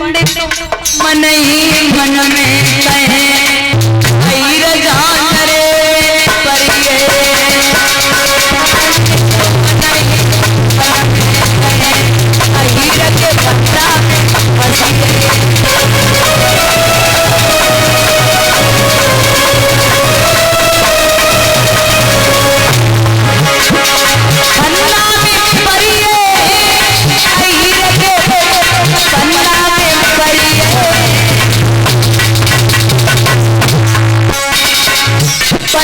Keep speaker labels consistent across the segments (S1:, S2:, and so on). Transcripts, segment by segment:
S1: पंडित मन ही मन में कहे हीर जान रे परिये हीर के पत्ता में फंसिए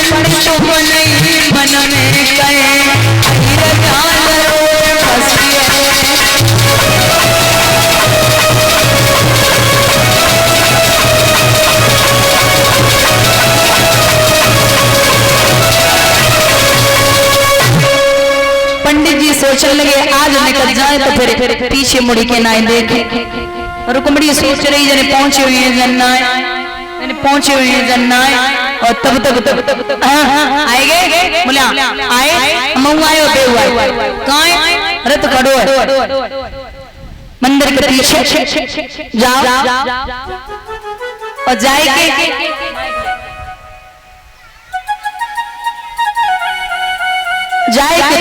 S1: पंडित मन ही मन में कहे हीर जान रे फंसिए पंडित जी सोचने लगे आज निकल जाए तो फिर पीछे मुड़ी के ना देखे। रुकमणी सोच रही जने पहुंचे हुए हैं जन्नाए पहुंचे हुए हैं जन्नाए और तब आएगे बोले आए मऊ आयो बेऊ आए कहाँ रत खड़ो है मंदिर के पीछे जाओ और जाएगे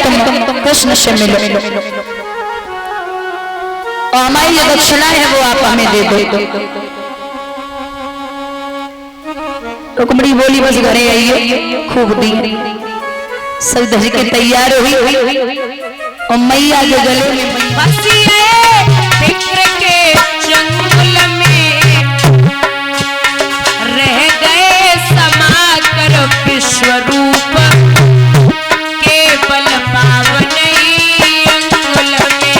S1: तुम कृष्ण से मिलो और हमारी जो दक्षिणा है वो आप हमें दे दो। रुकमणी बोली बस घरे आइए खूब दी सब धज के तैयार हुई और मैया के गले में फिक्र के जंगल में रह गए समा कर विश्व रूप केवल पावन अंगुल में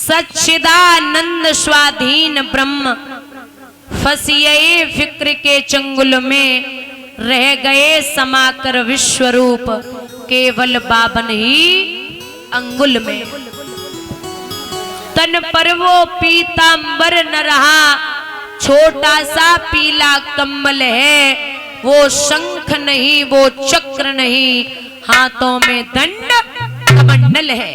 S1: सच्चिदानंद स्वाधीन ब्रह्म फसिए फिक्र के चंगुल में रह गए समाकर विश्वरूप केवल बावन ही अंगुल में। तन पर वो पीतांबर न रहा छोटा सा पीला कम्बल है वो शंख नहीं वो चक्र नहीं हाथों में दंड कमंडल है।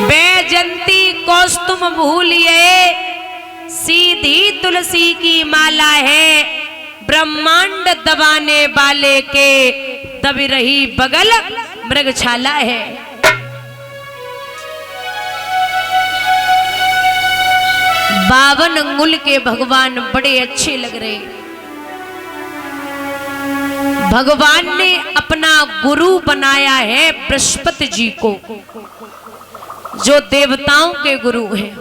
S1: बैजंती कौस्तुम भूलिए सीधी तुलसी की माला है ब्रह्मांड दबाने वाले के दबी रही बगल मृगछाला है। बावन अंगुल के भगवान बड़े अच्छे लग रहे। भगवान ने अपना गुरु बनाया है बृहस्पति जी को जो देवताओं के गुरु हैं।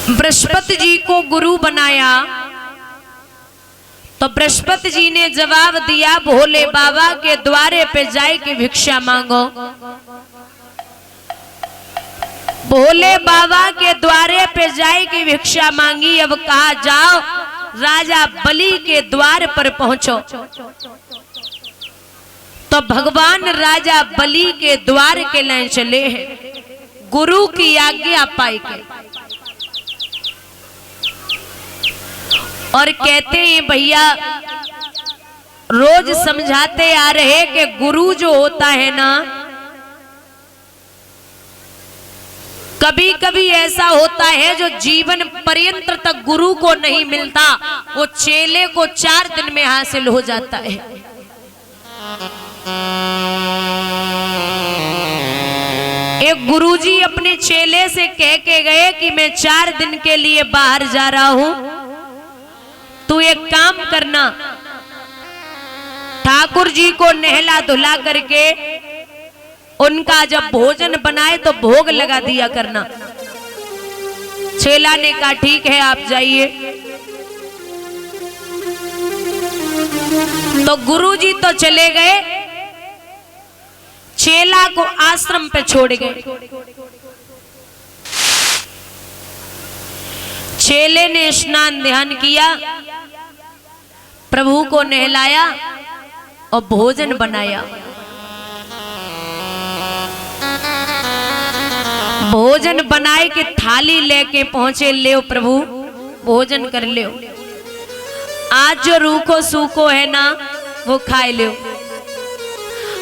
S1: बृहस्पति जी को गुरु बनाया तो बृहस्पति जी ने जवाब दिया भोले बाबा के द्वारे पे जाए कि भिक्षा मांगो। भोले बाबा के द्वारे पे जाए कि भिक्षा मांगी। अब कहा जाओ राजा बलि के द्वार पर पहुंचो। तो भगवान राजा बलि के द्वार के लिए चले हैं गुरु की आज्ञा पाई के और कहते हैं भैया रोज समझाते आ रहे कि गुरु जो होता है ना
S2: कभी कभी ऐसा होता है जो जीवन पर्यंत तक गुरु को नहीं मिलता, वो चेले को 4 दिन में हासिल हो जाता है। एक गुरुजी अपने चेले से कह के गए कि मैं 4 दिन के लिए बाहर जा रहा हूं, तू एक काम करना, ठाकुर जी को नहला धुला करके उनका जब भोजन बनाए तो भोग लगा दिया करना। चेला ने कहा ठीक है आप जाइए। तो गुरुजी तो चले गए, चेला को आश्रम पे छोड़ गए। चेले ने स्नान ध्यान किया, प्रभु को नहलाया और भोजन बनाया। भोजन बनाए के थाली लेके पहुंचे, ले प्रभु भोजन कर ले, आज जो रूखो सूखो है ना वो खाए ले।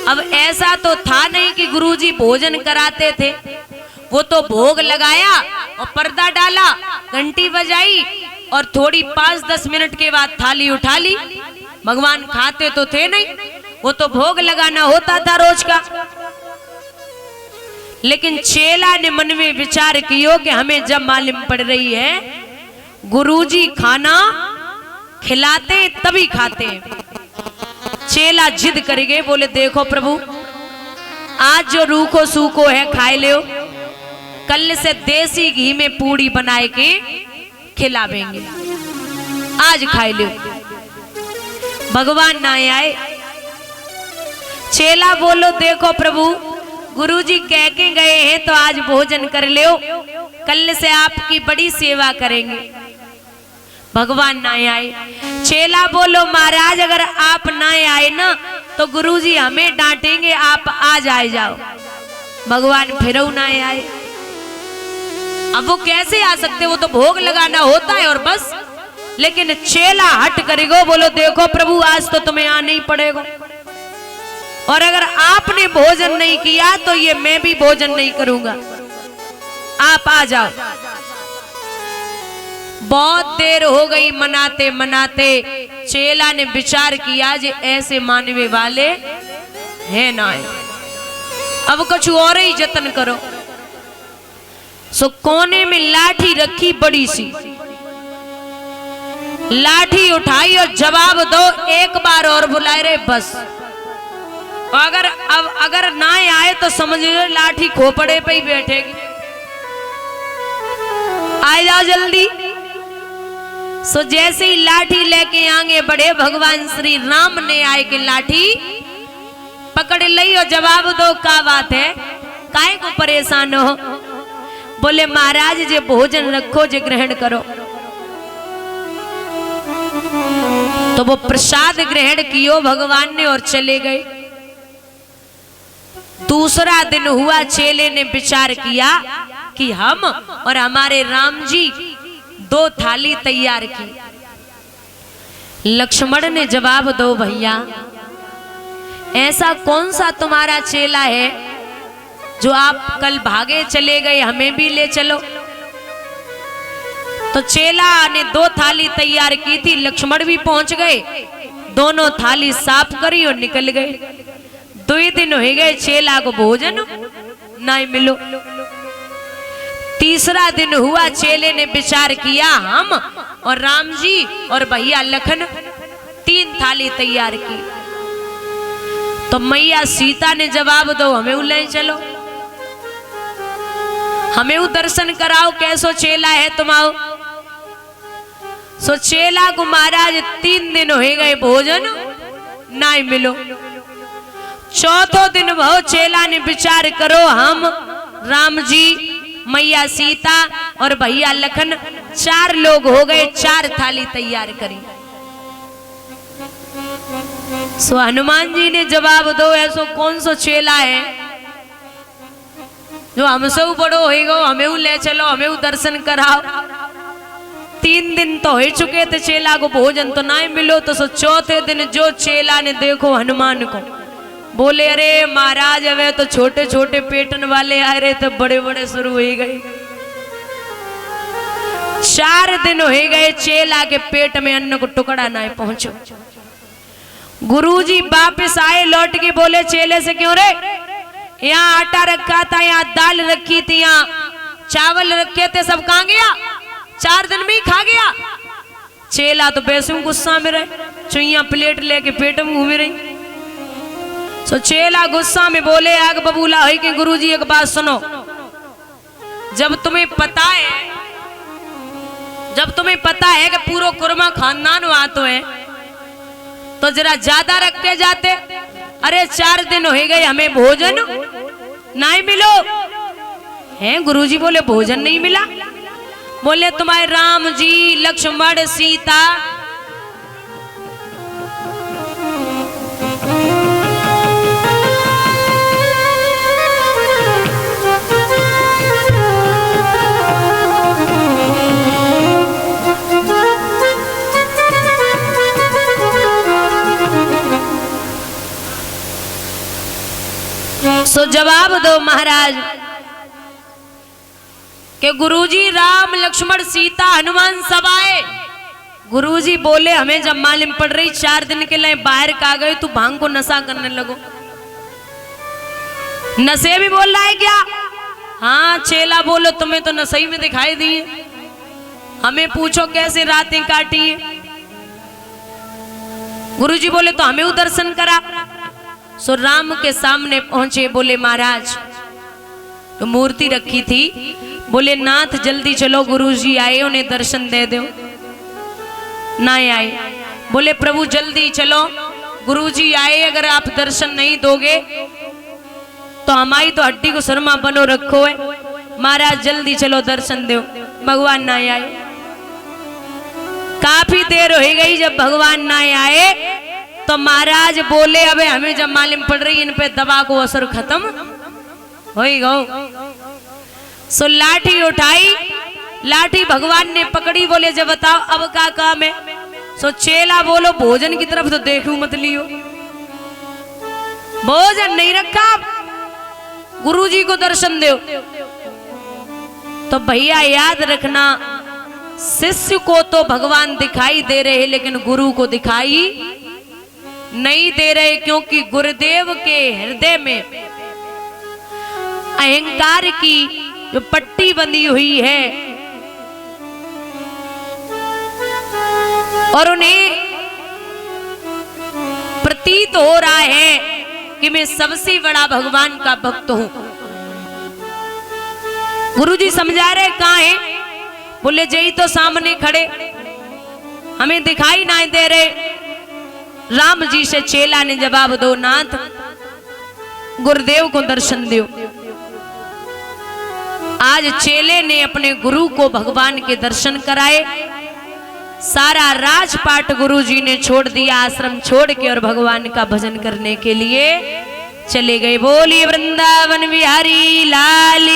S2: अब ऐसा तो था नहीं कि गुरुजी भोजन कराते थे, वो तो भोग लगाया और पर्दा डाला, घंटी बजाई और थोड़ी 5-10 मिनट के बाद थाली उठा ली। भगवान खाते तो थे नहीं, वो तो भोग लगाना होता था रोज का। लेकिन चेला ने मन में विचार किया कि हमें जब मालूम पड़ रही है गुरुजी खाना खिलाते तभी खाते हैं। चेला जिद कर गए, बोले देखो प्रभु आज जो रूखो सूखो है खाए ले, कल से देसी घी में पूड़ी बनाए के खिलावेंगे, आज खाए ले। भगवान ना आए। चेला बोलो देखो प्रभु गुरुजी कह के गए हैं तो आज भोजन कर ले, कल से आपकी बड़ी सेवा करेंगे। भगवान ना आए। चेला बोलो महाराज अगर आप ना आए ना तो गुरुजी हमें डांटेंगे, आप आज आ जाओ। भगवान फिर ना आए। अब वो कैसे आ सकते, वो तो भोग लगाना होता है और बस। लेकिन चेला हट करेगो, बोलो देखो प्रभु आज तो तुम्हें आना ही पड़ेगा, और अगर आपने भोजन नहीं किया तो ये मैं भी भोजन नहीं करूंगा, आप आ जाओ। बहुत देर हो गई मनाते मनाते, चेला ने विचार किया जे ऐसे मानवे वाले हैं ना, अब कुछ और ही जतन करो। सो कोने में लाठी रखी बड़ी सी, लाठी उठाई और जवाब दो, एक बार और बुलाए रे बस। अगर ना आए तो समझ लो लाठी खोपड़े पे ही बैठेगी, आ जाओ जल्दी। सो जैसे ही लाठी लेके आगे बढ़े, भगवान श्री राम ने आए के लाठी पकड़ ली और जवाब दो का बात है, काहे को परेशान हो। बोले महाराज जे भोजन रखो जे ग्रहण करो। तो वो प्रसाद ग्रहण कियो भगवान ने और चले गए। दूसरा दिन हुआ, चेले ने विचार किया कि हम और हमारे राम जी 2 थाली तैयार की। लक्ष्मण ने जवाब दो भैया, ऐसा कौन सा तुम्हारा चेला है जो आप कल भागे चले गए, हमें भी ले चलो। तो चेला ने 2 थाली तैयार की थी, लक्ष्मण भी पहुंच गए, दोनों थाली साफ करी और निकल गए। 2 दिन हो गए, चेला को भोजन नहीं मिलो। तीसरा दिन हुआ, चेले ने विचार किया हम और राम जी और भैया लखन 3 थाली तैयार की। तो मैया सीता ने जवाब दो, हमें ले चलो, हमें दर्शन कराओ, कैसो चेला है तुम्हारो। सो चेला को महाराज 3 दिन हो गए, भोजन नहीं मिलो। चौथो दिन भो चेला ने विचार करो, हम राम जी मैया सीता और भैया लखन 4 लोग हो गए, 4 थाली तैयार करी। सो हनुमान जी ने जवाब दो, ऐसो कौन सो चेला है जो हमसे बड़ो होएगा, हमें ले चलो, हमें दर्शन कराओ। 3 दिन तो हो चुके थे, चेला को भोजन तो नहीं मिलो। तो सो चौथे दिन जो चेला ने देखो हनुमान को, बोले अरे महाराज वे तो छोटे छोटे पेटन वाले आ रहे तो बड़े बड़े शुरू हो गए। 4 दिन हो गए चेला के पेट में अन्न को टुकड़ा ना पहुंचो। गुरुजी वापस आए लौट के बोले चेले से क्यों रे, यहाँ आटा रखा था, यहाँ दाल रखी थी, यहाँ चावल रखे थे, सब कहाँ गया? 4 दिन में ही खा गया। चेला तो वैसे गुस्सा में रहे, चुईया प्लेट लेके पेट में घूम रही। तो चेला गुस्सा में बोले आग बबूला है कि गुरुजी एक बात सुनो, जब तुम्हें पता है कि पूरा कुरमा खानदान वहां तो है तो जरा ज्यादा रख के जाते। अरे 4 दिन हो गए हमें भोजन नहीं मिलो है। गुरुजी बोले भोजन नहीं मिला? बोले तुम्हारे राम जी लक्ष्मण सीता सो जवाब दो महाराज कि गुरुजी राम लक्ष्मण सीता हनुमान सब आए। गुरुजी बोले हमें जब मालूम पड़ रही 4 दिन के लिए बाहर का गए तो भांग को नशा करने लगो। नशे भी बोल रहा है क्या? हाँ चेला बोलो तुम्हें तो नशे में दिखाई दिए, हमें पूछो कैसे रातें काटी है। गुरुजी बोले तो हमें दर्शन करा। सो राम के सामने पहुंचे, बोले महाराज तो मूर्ति रखी थी, बोले नाथ जल्दी चलो गुरुजी आए उन्हें दर्शन दे दो। ना आए, बोले प्रभु जल्दी चलो गुरुजी आए, अगर आप दर्शन नहीं दोगे तो हमारी तो हड्डी को शर्मा बनो रखो है। महाराज जल्दी चलो दर्शन दो। भगवान ना आए। काफी देर हो गई, जब भगवान ना आए तो महाराज बोले अबे हमें जब मालूम पड़ रही इन पे दवा को असर खत्म हो गो। सो लाठी उठाई, लाठी भगवान ने पकड़ी, बोले जब बताओ अब क्या काम है। सो चेला बोलो भोजन की तरफ तो देखू मत लियो, भोजन नहीं रखा, गुरुजी को दर्शन दो। तो भैया याद रखना शिष्य को तो भगवान दिखाई दे रहे लेकिन गुरु को दिखाई नहीं दे रहे, क्योंकि गुरुदेव के हृदय में अहंकार की जो पट्टी बंधी हुई है और उन्हें प्रतीत हो रहा है कि मैं सबसे बड़ा भगवान का भक्त हूं। गुरुजी समझा रहे कहां है? बोले जय तो सामने खड़े, हमें दिखाई ना दे रहे। राम जी से चेला ने जवाब दो नाथ गुरुदेव को दर्शन दो। आज चेले ने अपने गुरु को भगवान के दर्शन कराए। सारा राजपाट गुरुजी ने छोड़ दिया, आश्रम छोड़ के, और भगवान का भजन करने के लिए चले गए। बोलिए वृंदावन बिहारी लाल